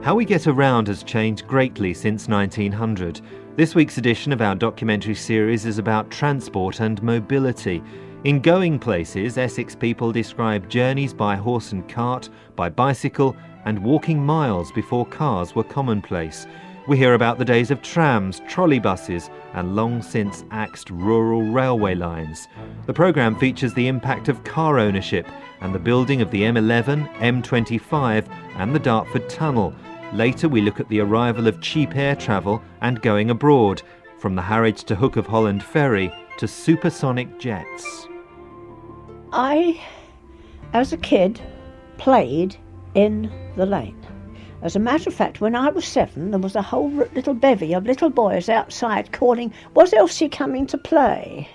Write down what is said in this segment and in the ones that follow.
How we get around has changed greatly since 1900. This week's edition of our documentary series is about transport and mobility. In Going Places, Essex people describe journeys by horse and cart, by bicycle, and walking miles before cars were commonplace. We hear about the days of trams, trolleybuses, and long since axed rural railway lines. The programme features the impact of car ownership and the building of the M11, M25, and the Dartford Tunnel. Later we look at the arrival of cheap air travel and going abroad, from the Harwich to Hook of Holland ferry to supersonic jets. I, as a kid, played in the lane. As a matter of fact, when I was 7, there was a whole little bevy of little boys outside calling, "Was Elsie coming to play?"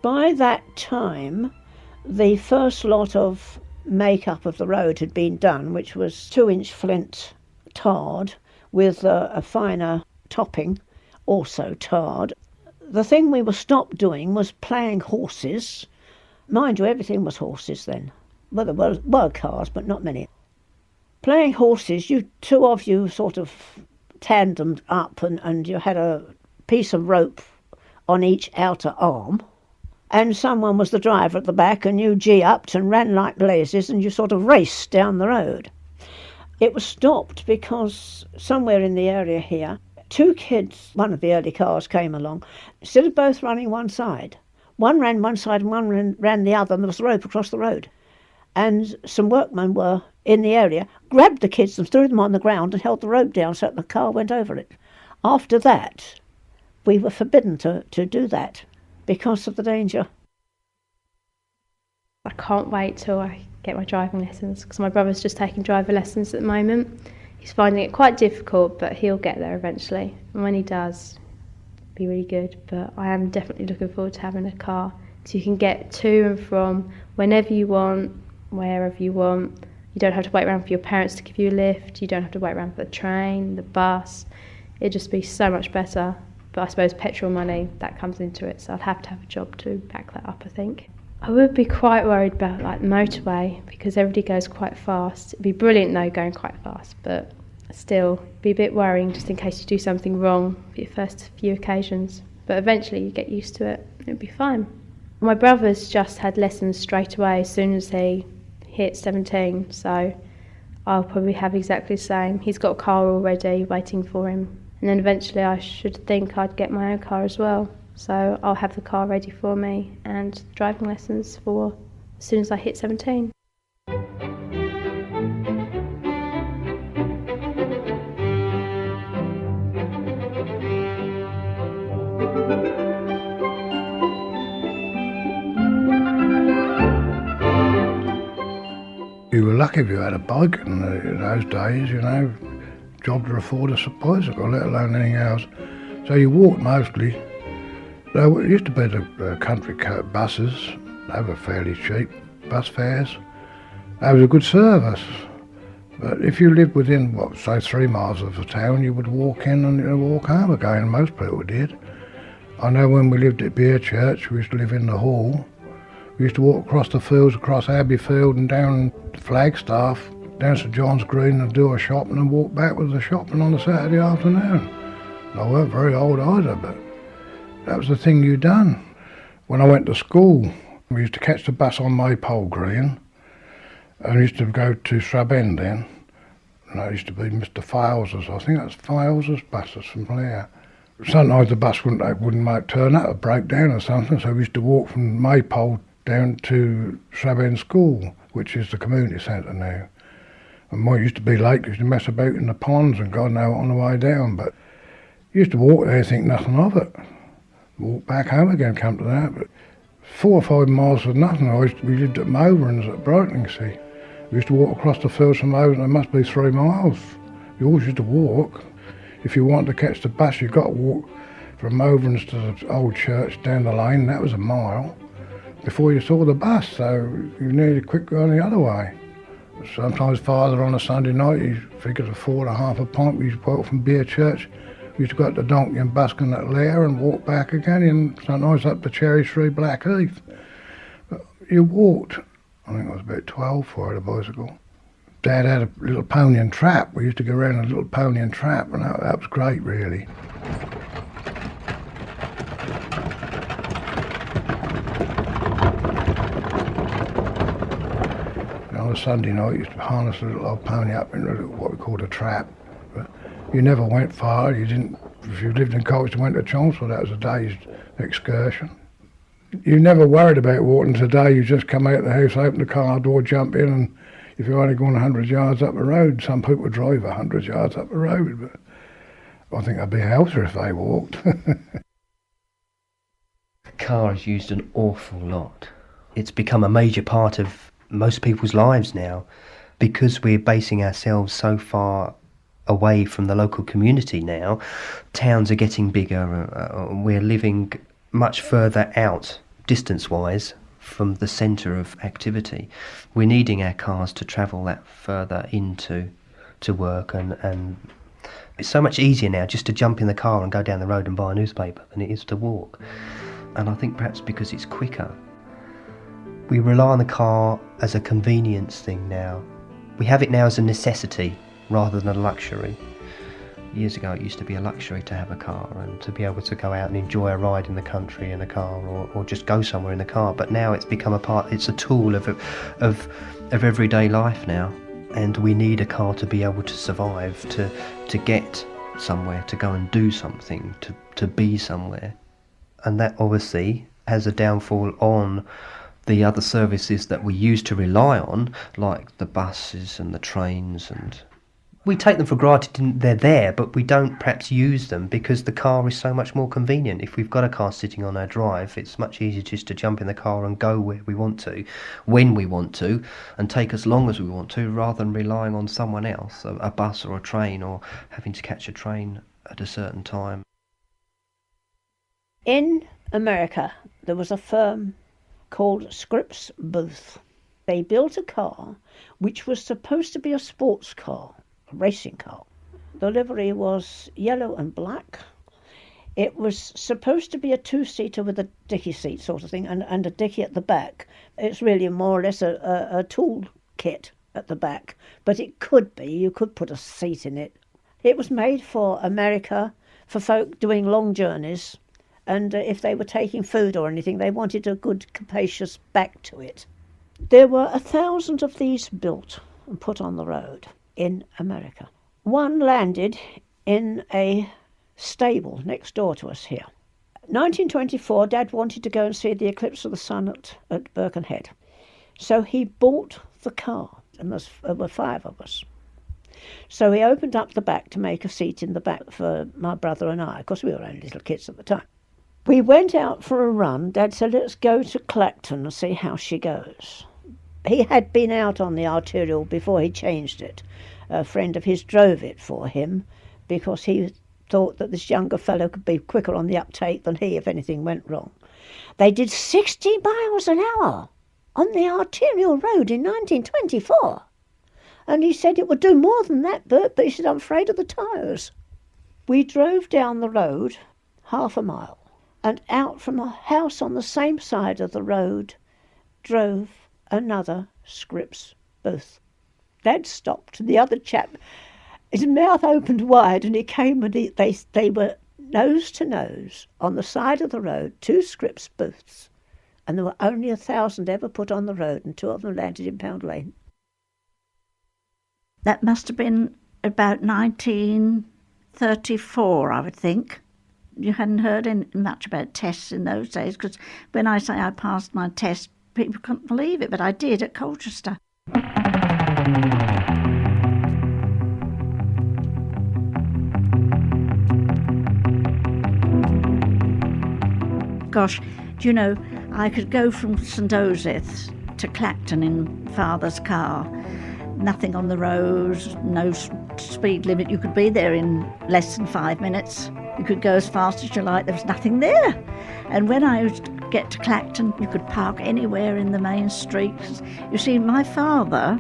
By that time, the first lot of make-up of the road had been done, which was 2-inch flint tarred with a finer topping, also tarred. The thing we were stopped doing was playing horses. Mind you, everything was horses then. Well, there were cars, but not many. Playing horses, two of you sort of tandemed up and you had a piece of rope on each outer arm, and someone was the driver at the back, and you G-upped and ran like blazes, and you sort of raced down the road. It was stopped because somewhere in the area here, 2 kids, one of the early cars came along. Instead of both running one side, one ran one side and one ran the other, and there was a rope across the road. And some workmen were in the area, grabbed the kids and threw them on the ground and held the rope down so that the car went over it. After that, we were forbidden to do that because of the danger. I can't wait till I get my driving lessons, because my brother's just taking driver lessons at the moment. He's finding it quite difficult, but he'll get there eventually. And when he does, it'll be really good. But I am definitely looking forward to having a car, so you can get to and from whenever you want, wherever you want. You don't have to wait around for your parents to give you a lift. You don't have to wait around for the train, the bus. It'd just be so much better. But I suppose petrol money, that comes into it, so I'd have to have a job to back that up, I think. I would be quite worried about like the motorway, because everybody goes quite fast. It'd be brilliant though, going quite fast, but still it'd be a bit worrying just in case you do something wrong for your first few occasions. But eventually you get used to it, it'd be fine. My brother's just had lessons straight away as soon as he hit 17, so I'll probably have exactly the same. He's got a car already waiting for him, and then eventually I should think I'd get my own car as well. So I'll have the car ready for me and driving lessons for as soon as I hit 17. You were lucky if you had a bike in those days, you know. Job to afford a bicycle, let alone anything else. So you walked mostly. There used to be the country buses. They were fairly cheap, bus fares. That was a good service. But if you lived within, say 3 miles of the town, you would walk in and walk home again, and most people did. I know when we lived at Beerchurch, we used to live in the hall. We used to walk across the fields, across Abbey Field and down Flagstaff, down St John's Green and do a shopping and walk back with the shopping on a Saturday afternoon. I weren't very old either, but that was the thing you done. When I went to school, we used to catch the bus on Maypole Green, and we used to go to Shrub End then. And that used to be Mr Files's, I think that's Files's buses from there. Sometimes the bus wouldn't turn up or break down or something, so we used to walk from Maypole down to Shrub End School, which is the community centre now. And we used to be late, used to mess about in the ponds and God know on the way down, but you used to walk there and think nothing of it. Walk back home again, come to that, but 4 or 5 miles was nothing. We lived at Moverns at Brightlingsea. We used to walk across the fields from Moverns, it must be 3 miles. You always used to walk. If you wanted to catch the bus, you got to walk from Moverns to the old church down the lane, that was a mile, before you saw the bus, so you needed quick going the other way. Sometimes Father on a Sunday night, he figured a 4.5 a pint, we used to walk from Beerchurch. We used to go up to Donkey and Buskin at Lair and walk back again, and sometimes up to Cherry Tree, Blackheath. But you walked. I think I was about 12 for I had a bicycle. Dad had a little pony and trap. We used to go around in a little pony and trap, and that was great, really. And on a Sunday night, you used to harness a little old pony up in what we called a trap. But you never went far. You didn't. If you lived in Harwich and went to Chelmsford, that was a day's excursion. You never worried about walking today. You just come out of the house, open the car door, jump in, and if you're only going 100 yards up the road, some people drive 100 yards up the road, but I think they'd be healthier if they walked. The car is used an awful lot. It's become a major part of most people's lives now because we're basing ourselves so far away from the local community now. Towns are getting bigger, we're living much further out, distance-wise, from the centre of activity. We're needing our cars to travel that further into work, and it's so much easier now just to jump in the car and go down the road and buy a newspaper than it is to walk. And I think perhaps because it's quicker. We rely on the car as a convenience thing now. We have it now as a necessity rather than a luxury. Years ago it used to be a luxury to have a car and to be able to go out and enjoy a ride in the country in a car, or just go somewhere in the car. But now it's become it's a tool of everyday life now, and we need a car to be able to survive, to get somewhere, to go and do something, to be somewhere. And that obviously has a downfall on the other services that we used to rely on, like the buses and the trains, and we take them for granted. They're there, but we don't perhaps use them because the car is so much more convenient. If we've got a car sitting on our drive, it's much easier just to jump in the car and go where we want to, when we want to, and take as long as we want to, rather than relying on someone else, a bus or a train, or having to catch a train at a certain time. In America, there was a firm called Scripps Booth. They built a car which was supposed to be a sports car, a racing car. The livery was yellow and black. It was supposed to be a two-seater with a dicky seat sort of thing, and a dicky at the back. It's really more or less a tool kit at the back, but it could be, you could put a seat in it. It was made for America, for folk doing long journeys, and if they were taking food or anything, they wanted a good capacious back to it. There were 1,000 of these built and put on the road in America. One landed in a stable next door to us here. 1924, Dad wanted to go and see the eclipse of the sun at Birkenhead. So he bought the car, and there were 5 of us. So he opened up the back to make a seat in the back for my brother and I, because we were only little kids at the time. We went out for a run. Dad said, let's go to Clacton and see how she goes. He had been out on the arterial before he changed it. A friend of his drove it for him because he thought that this younger fellow could be quicker on the uptake than he if anything went wrong. They did 60 miles an hour on the arterial road in 1924. And he said it would do more than that, Bert, but he said, I'm afraid of the tyres. We drove down the road half a mile, and out from a house on the same side of the road drove another Scripps Booth. Dad stopped, and the other chap, his mouth opened wide, and he came, and they were nose to nose on the side of the road, 2 Scripps Booths, and there were only 1,000 ever put on the road, and 2 of them landed in Pound Lane. That must have been about 1934, I would think. You hadn't heard much about tests in those days, because when I say I passed my test, people couldn't believe it, but I did at Colchester. Gosh, do you know, I could go from St Osyth's to Clacton in Father's car. Nothing on the road, no speed limit. You could be there in less than 5 minutes. You could go as fast as you like. There was nothing there. And when I would get to Clacton, you could park anywhere in the main streets. You see, my father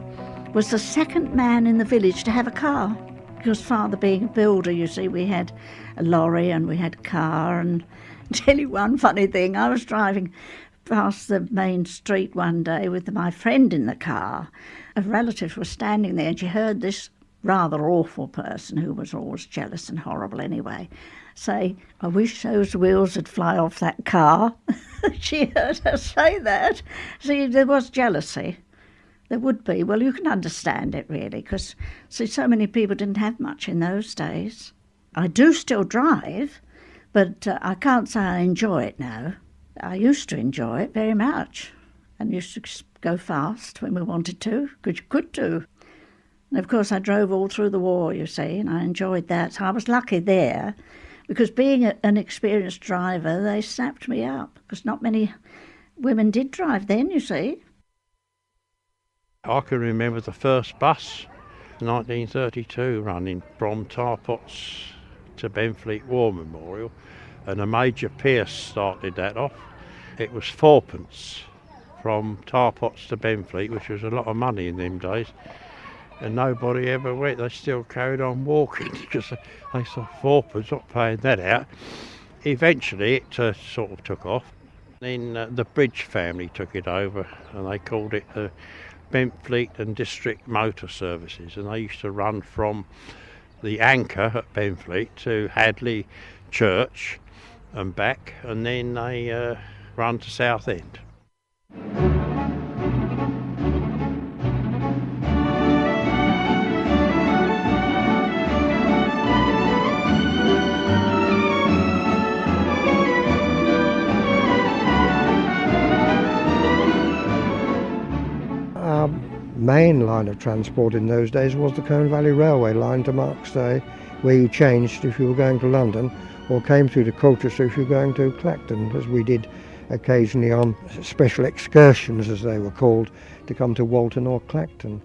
was the second man in the village to have a car. Because Father being a builder, you see, we had a lorry and we had a car. And I'll tell you one funny thing, I was driving past the main street one day with my friend in the car. A relative was standing there and she heard this rather awful person, who was always jealous and horrible anyway, say, "I wish those wheels would fly off that car." She heard her say that. See, there was jealousy. There would be. Well, you can understand it really, because so many people didn't have much in those days. I do still drive, but I can't say I enjoy it now. I used to enjoy it very much and used to go fast when we wanted to, because you could do. And of course I drove all through the war, you see, and I enjoyed that. So I was lucky there, because being an experienced driver, they snapped me up, because not many women did drive then, you see. I can remember the first bus, 1932, running from Tarpots to Benfleet War Memorial, and a Major Pierce started that off. It was fourpence from Tarpots to Benfleet, which was a lot of money in them days, and nobody ever went. They still carried on walking because they saw fourpence, not paying that out. Eventually it sort of took off. Then the Bridge family took it over, and they called it Benfleet and District Motor Services, and they used to run from the Anchor at Benfleet to Hadley Church and back, and then they run to Southend. Our main line of transport in those days was the Colne Valley Railway line to Markstay, where you changed if you were going to London, or came through to Colchester if you were going to Clacton, as we did occasionally on special excursions, as they were called, to come to Walton or Clacton.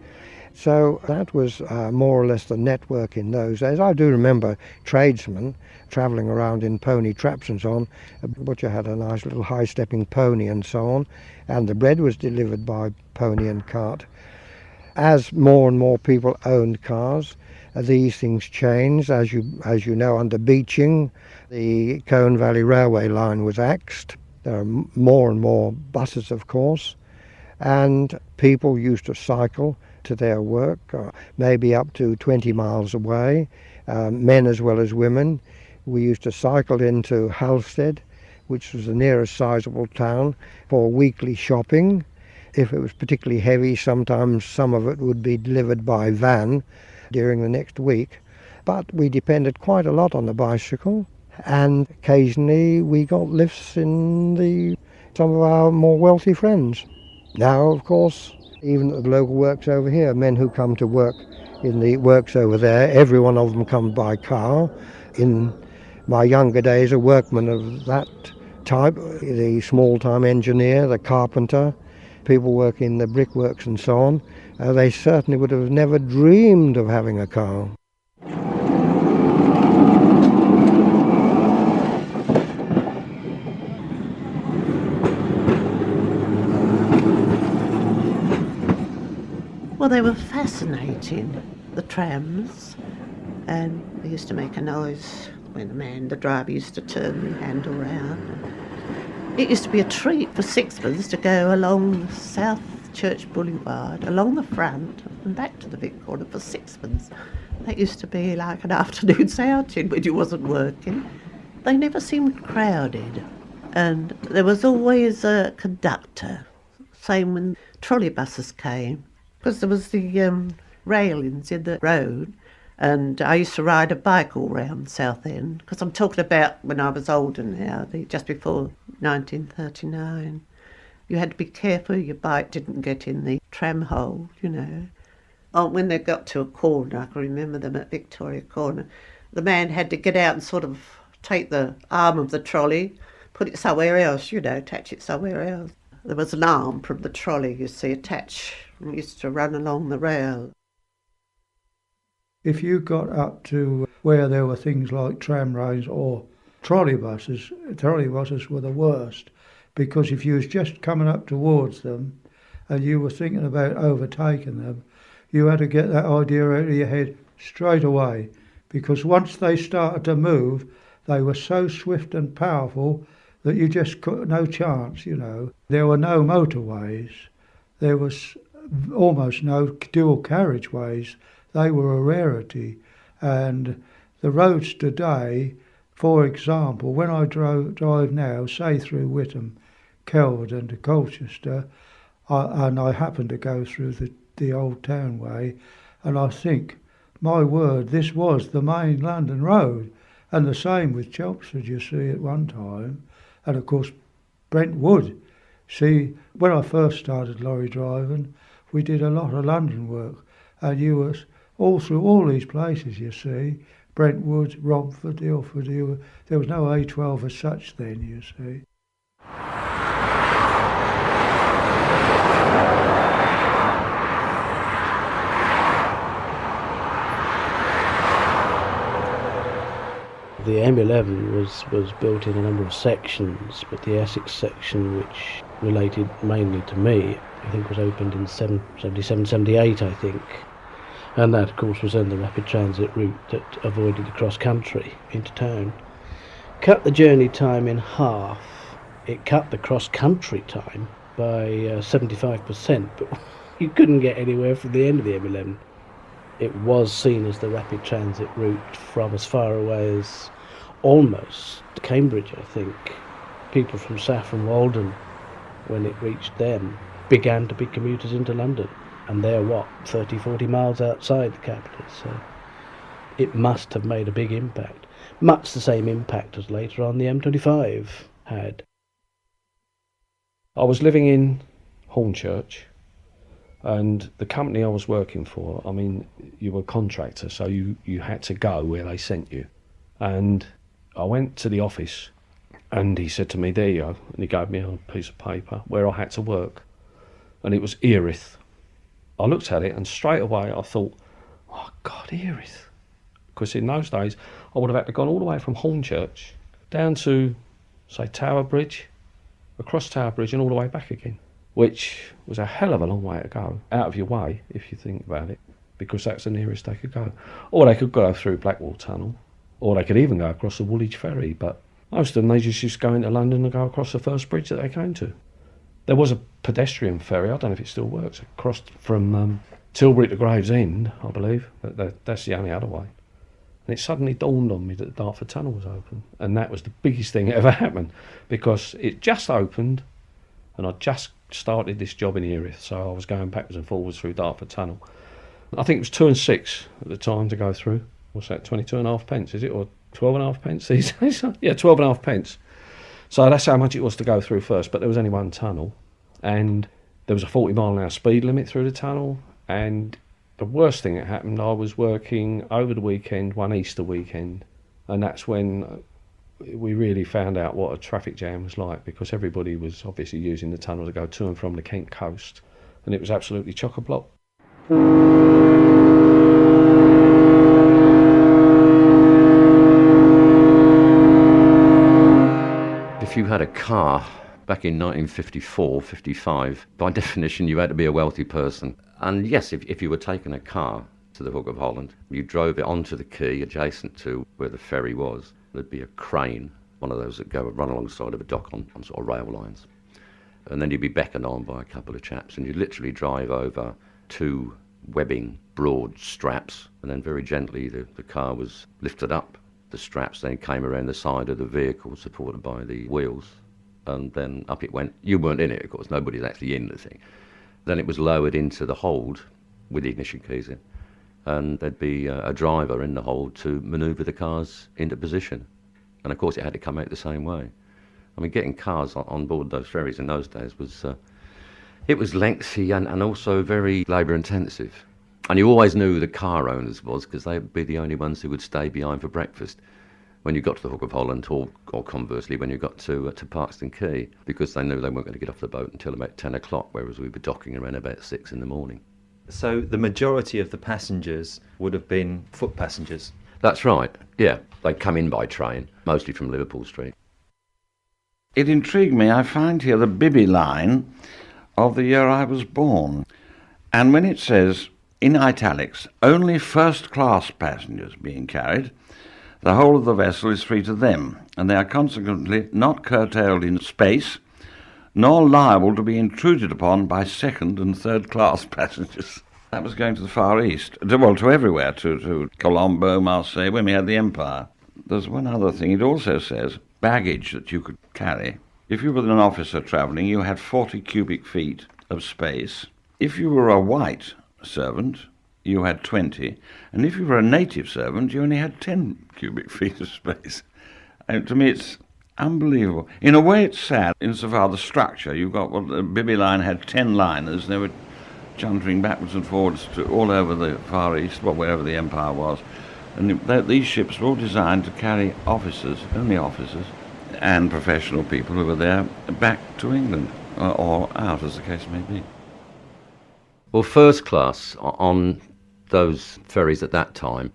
So that was more or less the network in those days. I do remember tradesmen travelling around in pony traps and so on. A butcher had a nice little high-stepping pony and so on, and the bread was delivered by pony and cart. As more and more people owned cars, these things changed. As you know, under Beeching, the Colne Valley Railway line was axed. There are more and more buses, of course, and people used to cycle to their work, maybe up to 20 miles away, men as well as women. We used to cycle into Halstead, which was the nearest sizable town, for weekly shopping. If it was particularly heavy, sometimes some of it would be delivered by van during the next week. But we depended quite a lot on the bicycle, and occasionally we got lifts in some of our more wealthy friends. Now, of course, even at the local works over here, men who come to work in the works over there, every one of them comes by car. In my younger days, a workman of that type, the small-time engineer, the carpenter, people working in the brickworks and so on, they certainly would have never dreamed of having a car. Well, they were fascinating, the trams, and they used to make a noise when the driver used to turn the handle round. It used to be a treat for sixpence to go along South Church Boulevard, along the front and back to the Vic Corner for sixpence. That used to be like an afternoon's outing when you wasn't working. They never seemed crowded, and there was always a conductor, same when trolleybuses came, because there was the railings in the road, and I used to ride a bike all round Southend, because I'm talking about when I was older now, just before 1939. You had to be careful your bike didn't get in the tram hole, you know. Oh, when they got to a corner, I can remember them at Victoria Corner, the man had to get out and sort of take the arm of the trolley, put it somewhere else, you know, attach it somewhere else. There was an arm from the trolley, you see, attached, and used to run along the rail. If you got up to where there were things like tramways or troleybuses were the worst, because if you was just coming up towards them and you were thinking about overtaking them, you had to get that idea out of your head straight away, because once they started to move, they were so swift and powerful that you just got no chance, you know. There were no motorways. There was almost no dual carriageways. They were a rarity. And the roads today, for example, when I drive now, say through Witham, Kelvedon to Colchester, and I happen to go through the old town way, and I think, my word, this was the main London road. And the same with Chelmsford, you see, at one time. And of course, Brentwood. See, when I first started lorry driving, we did a lot of London work. And you were all through all these places, you see, Brentwood, Romford, Ilford, there was no A12 as such then, you see. The M11 was built in a number of sections, but the Essex section, which related mainly to me, I think was opened in 77, 78, I think. And that, of course, was then the rapid transit route that avoided the cross-country into town. Cut the journey time in half. It cut the cross-country time by 75%, but you couldn't get anywhere from the end of the M11. It was seen as the rapid transit route from as far away as almost Cambridge, I think. People from Saffron Walden, when it reached them, began to be commuters into London. And they're, 30, 40 miles outside the capital. So it must have made a big impact. Much the same impact as later on the M25 had. I was living in Hornchurch, and the company I was working for, I mean, you were a contractor, so you had to go where they sent you. And I went to the office, and he said to me, there you go, and he gave me a piece of paper where I had to work, and it was Erith. I looked at it, and straight away I thought, oh God, Erith. Because in those days, I would have had to gone all the way from Hornchurch down to, say, Tower Bridge, across Tower Bridge and all the way back again, which was a hell of a long way to go, out of your way, if you think about it, because that's the nearest they could go. Or they could go through Blackwall Tunnel, or they could even go across the Woolwich ferry, but most of them, they just used to go into London and go across the first bridge that they came to. There was a pedestrian ferry, I don't know if it still works, it crossed from Tilbury to Gravesend, I believe. That's the only other way. And it suddenly dawned on me that the Dartford Tunnel was open, and that was the biggest thing that ever happened, because it just opened, and I just started this job in Erith, so I was going backwards and forwards through Dartford Tunnel. I think it was 2 and 6 at the time to go through. What's that, 22.5 pence, is it, or 12.5 pence these days? Yeah, 12.5 pence. So that's how much it was to go through first, but there was only one tunnel, and there was a 40-mile-an-hour speed limit through the tunnel, and the worst thing that happened, I was working over the weekend, one Easter weekend, and that's when we really found out what a traffic jam was like, because everybody was obviously using the tunnel to go to and from the Kent coast, and it was absolutely chock-a-block. If you had a car back in 1954, 55, by definition you had to be a wealthy person. And yes, if you were taking a car to the Hook of Holland, you drove it onto the quay adjacent to where the ferry was. There'd be a crane, one of those that run alongside of a dock on sort of rail lines. And then you'd be beckoned on by a couple of chaps, and you'd literally drive over 2 webbing broad straps, and then very gently the car was lifted up. The straps then came around the side of the vehicle, supported by the wheels, and then up it went. You weren't in it, of course, nobody's actually in the thing. Then it was lowered into the hold with the ignition keys in, and there'd be a driver in the hold to manoeuvre the cars into position. And of course it had to come out the same way. I mean, getting cars on board those ferries in those days was it was lengthy and also very labour intensive. And you always knew who the car owners was, because they would be the only ones who would stay behind for breakfast when you got to the Hook of Holland, or conversely when you got to Parkston Quay, because they knew they weren't going to get off the boat until about 10 o'clock, whereas we were docking around about 6 in the morning. So the majority of the passengers would have been foot passengers? That's right, yeah. They'd come in by train, mostly from Liverpool Street. It intrigued me. I find here the Bibby line of the year I was born. And when it says, in italics, only first-class passengers being carried, The whole of the vessel is free to them, and they are consequently not curtailed in space, nor liable to be intruded upon by second and third class passengers. That was going to the Far East, to everywhere, to Colombo, Marseille, when we had the Empire. There's one other thing, it also says baggage that you could carry. If you were an officer travelling, you had 40 cubic feet of space. If you were a white servant, you had 20, and if you were a native servant, you only had 10 cubic feet of space. And to me, it's unbelievable. In a way, it's sad, insofar the structure. You've got, the Bibby line had 10 liners, they were chuntering backwards and forwards to all over the Far East, wherever the Empire was. And these ships were all designed to carry officers, only officers, and professional people who were there back to England, or out, as the case may be. Well, first class on those ferries at that time,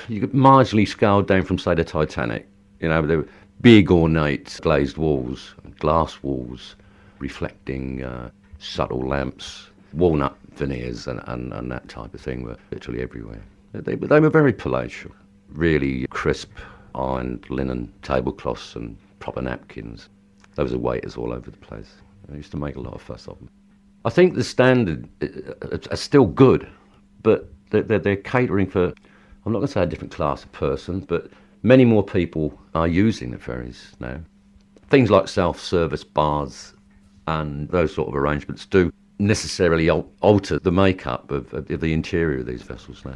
you could marginally scale down from, say, the Titanic. You know, they were big, ornate, glazed walls, glass walls, reflecting subtle lamps, walnut veneers and that type of thing were literally everywhere. They were very palatial, really crisp ironed linen tablecloths and proper napkins. There was waiters all over the place. I used to make a lot of fuss of them. I think the standard are still good, but they're catering for, I'm not going to say a different class of person, but many more people are using the ferries now. Things like self-service bars and those sort of arrangements do necessarily alter the makeup of the interior of these vessels now.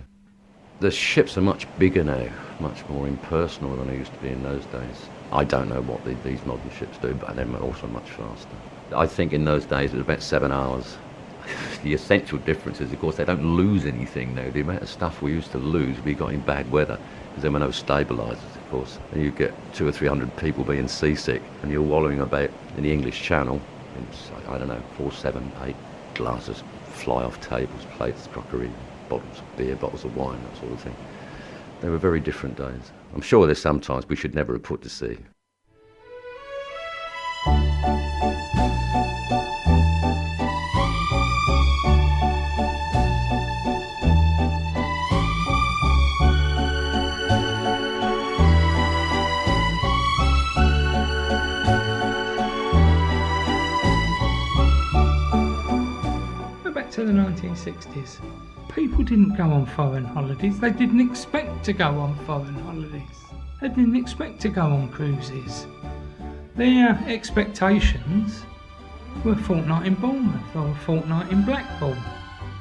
The ships are much bigger now, much more impersonal than they used to be in those days. I don't know what these modern ships do, but they're also much faster. I think in those days it was about 7 hours. The essential difference is, of course, they don't lose anything now. The amount of stuff we used to lose, we got in bad weather, because there were no stabilisers, of course. And you get 200 or 300 people being seasick, and you're wallowing about in the English Channel, and, I don't know, 4, 7, 8 glasses fly off tables, plates, crockery, bottles of beer, bottles of wine, that sort of thing. They were very different days. I'm sure there's sometimes we should never have put to sea. To the 1960s, people didn't go on foreign holidays. They didn't expect to go on foreign holidays. They didn't expect to go on cruises. Their expectations were a fortnight in Bournemouth or a fortnight in Blackpool.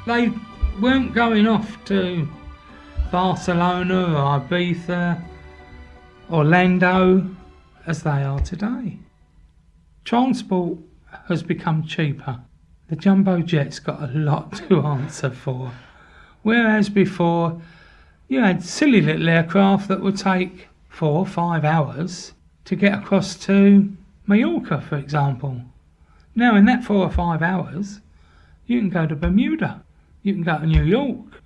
They weren't going off to Barcelona or Ibiza, Orlando, as they are today. Transport has become cheaper. The jumbo jet's got a lot to answer for. Whereas before, you had silly little aircraft that would take 4 or 5 hours to get across to Mallorca, for example. Now, in that 4 or 5 hours, you can go to Bermuda, you can go to New York.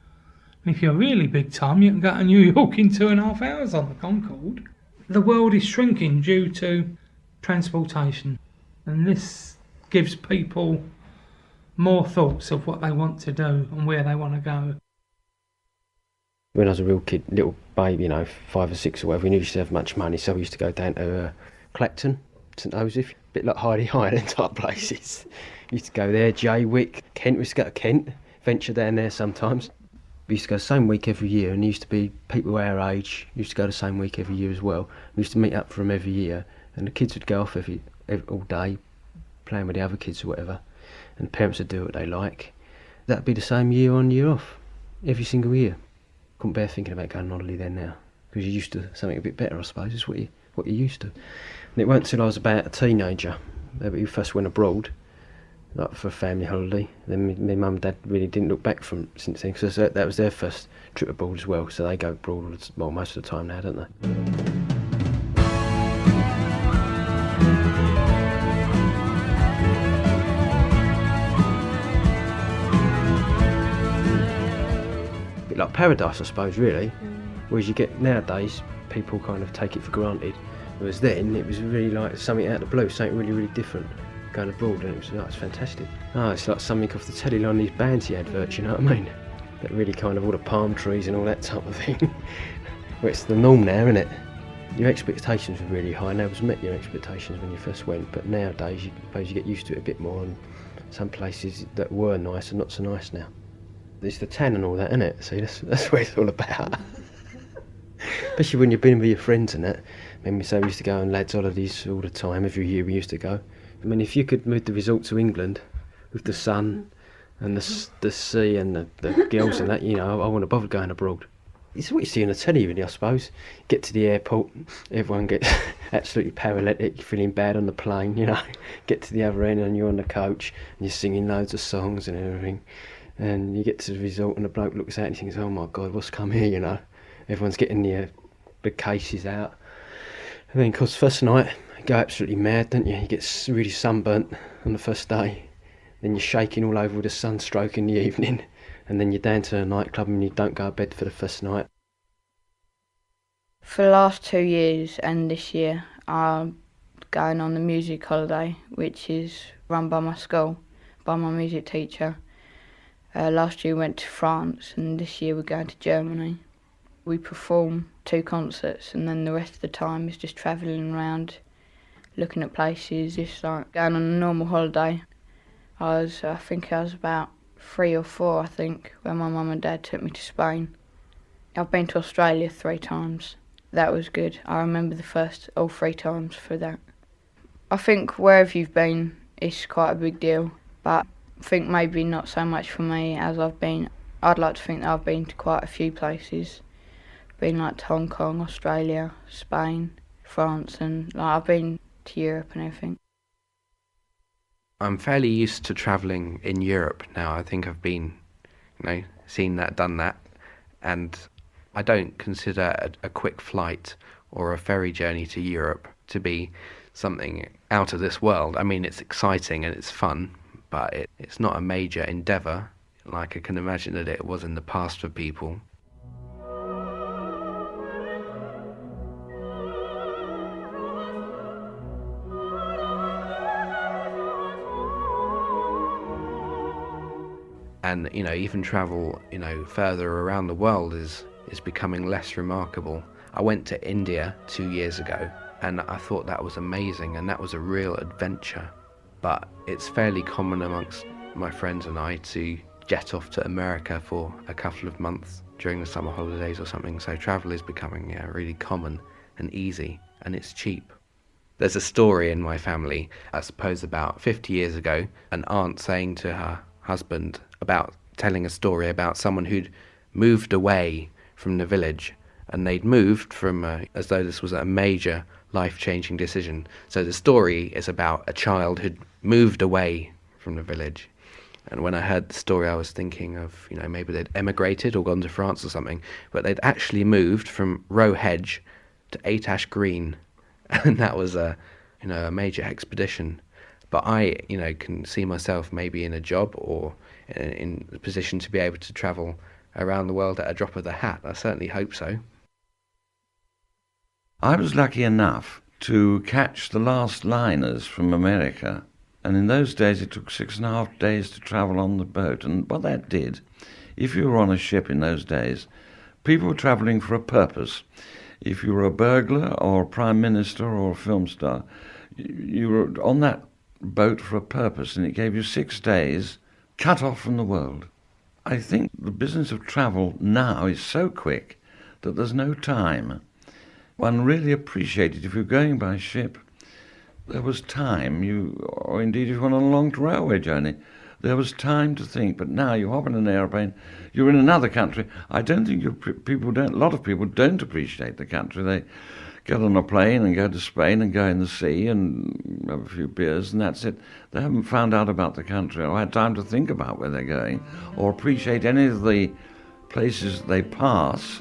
And if you're really big time, you can go to New York in 2.5 hours on the Concorde. The world is shrinking due to transportation, and this gives people more thoughts of what they want to do and where they want to go. When I was a real kid, little baby, 5 or 6 or whatever, we didn't used to have much money, so we used to go down to Clacton, St Joseph, a bit like Heidi Island type places. We used to go there, Jaywick, Kent, we used to go to Kent, venture down there sometimes. We used to go the same week every year, and there used to be people our age used to go the same week every year as well. We used to meet up for them every year, and the kids would go off all day, playing with the other kids or whatever. And parents would do what they like. That'd be the same year on, year off, every single year. Couldn't bear thinking about going on holiday then now, because you're used to something a bit better, I suppose, is what you're used to. And it weren't until I was about a teenager that we first went abroad, like for a family holiday. Then my mum and dad really didn't look back from since then, because that was their first trip abroad as well. So they go abroad most of the time now, don't they? Like paradise, I suppose, really. Whereas you get nowadays, people kind of take it for granted. Whereas then, it was really like something out of the blue, something really, really different. Going abroad, and it was fantastic. It's like something off the telly line, these bands he adverts, you know what I mean? That really kind of all the palm trees and all that type of thing. Well, it's the norm now, isn't it? your expectations were really high, and those met your expectations when you first went, but nowadays you suppose you get used to it a bit more, and some places that were nice are not so nice now. There's the tan and all that, isn't it? See, that's what it's all about. Especially when you've been with your friends and that. I mean, so we used to go on lads' holidays all the time, every year we used to go. I mean, if you could move the resort to England with the sun and the sea and the girls and that, you know, I wouldn't have bothered going abroad. It's what you see on the telly, really, I suppose. Get to the airport, everyone gets absolutely paralytic, feeling bad on the plane, you know. Get to the other end and you're on the coach and you're singing loads of songs and everything. And you get to the resort and the bloke looks out and he thinks, oh my God, what's come here, you know. Everyone's getting their big cases out. And then, of course, first night, you go absolutely mad, don't you? You get really sunburnt on the first day. Then you're shaking all over with a sunstroke in the evening. And then you're down to a nightclub and you don't go to bed for the first night. For the last 2 years and this year, I'm going on the music holiday, which is run by my school, by my music teacher. Last year we went to France and this year we're going to Germany. We perform 2 concerts and then the rest of the time is just travelling around, looking at places, just like going on a normal holiday. I think I was about 3 or 4, when my mum and dad took me to Spain. I've been to Australia 3 times. That was good. I remember all 3 times for that. I think wherever you've been, it's quite a big deal, but I think maybe not so much for me as I'd like to think that I've been to quite a few places. Been like to Hong Kong, Australia, Spain, France, and I've been to Europe and everything. I'm fairly used to travelling in Europe now. I think I've been, seen that, done that, and I don't consider a quick flight or a ferry journey to Europe to be something out of this world. I mean, it's exciting and it's fun, but it's not a major endeavour like I can imagine that it was in the past for people. And, even travel, further around the world is becoming less remarkable. I went to India 2 years ago and I thought that was amazing and that was a real adventure. But it's fairly common amongst my friends and I to jet off to America for a couple of months during the summer holidays or something. So travel is becoming really common and easy, and it's cheap. There's a story in my family, I suppose about 50 years ago, an aunt saying to her husband about telling a story about someone who'd moved away from the village, and they'd moved from as though this was a major life-changing decision. So the story is about a child who'd moved away from the village, and when I heard the story I was thinking of maybe they'd emigrated or gone to France or something, but they'd actually moved from Roe Hedge to 8 Ash Green, and that was a major expedition. But I, can see myself maybe in a job or in the position to be able to travel around the world at a drop of the hat. I certainly hope so. I was lucky enough to catch the last liners from America, and in those days it took 6.5 days to travel on the boat. And what that did, if you were on a ship in those days, people were travelling for a purpose. If you were a burglar or a prime minister or a film star, you were on that boat for a purpose, and it gave you 6 days cut off from the world. I think the business of travel now is so quick that there's no time. One really appreciated if you're going by ship, there was time, or indeed if you went on a long railway journey, there was time to think. But now you hop in an airplane, you're in another country. I don't think a lot of people don't appreciate the country. They get on a plane and go to Spain and go in the sea and have a few beers and that's it. They haven't found out about the country or had time to think about where they're going or appreciate any of the places they pass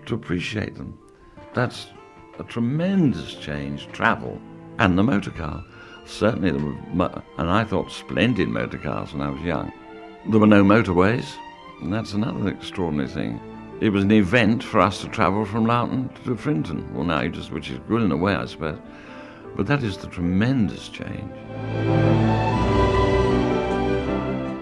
to appreciate them. That's a tremendous change, travel, and the motor car. Certainly, and I thought splendid motor cars when I was young. There were no motorways, and that's another extraordinary thing. It was an event for us to travel from Loughton to Frinton. Well, now which is good in a way, I suppose. But that is the tremendous change.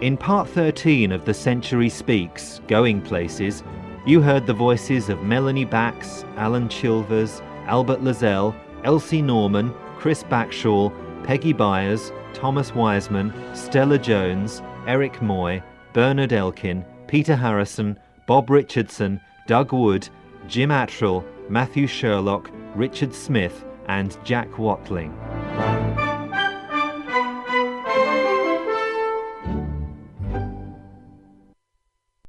In part 13 of The Century Speaks, Going Places, you heard the voices of Melanie Bax, Alan Chilvers, Albert Lazell, Elsie Norman, Chris Backshall, Peggy Byers, Thomas Wiseman, Stella Jones, Eric Moy, Bernard Elkin, Peter Harrison, Bob Richardson, Doug Wood, Jim Attrell, Matthew Sherlock, Richard Smith and Jack Watling.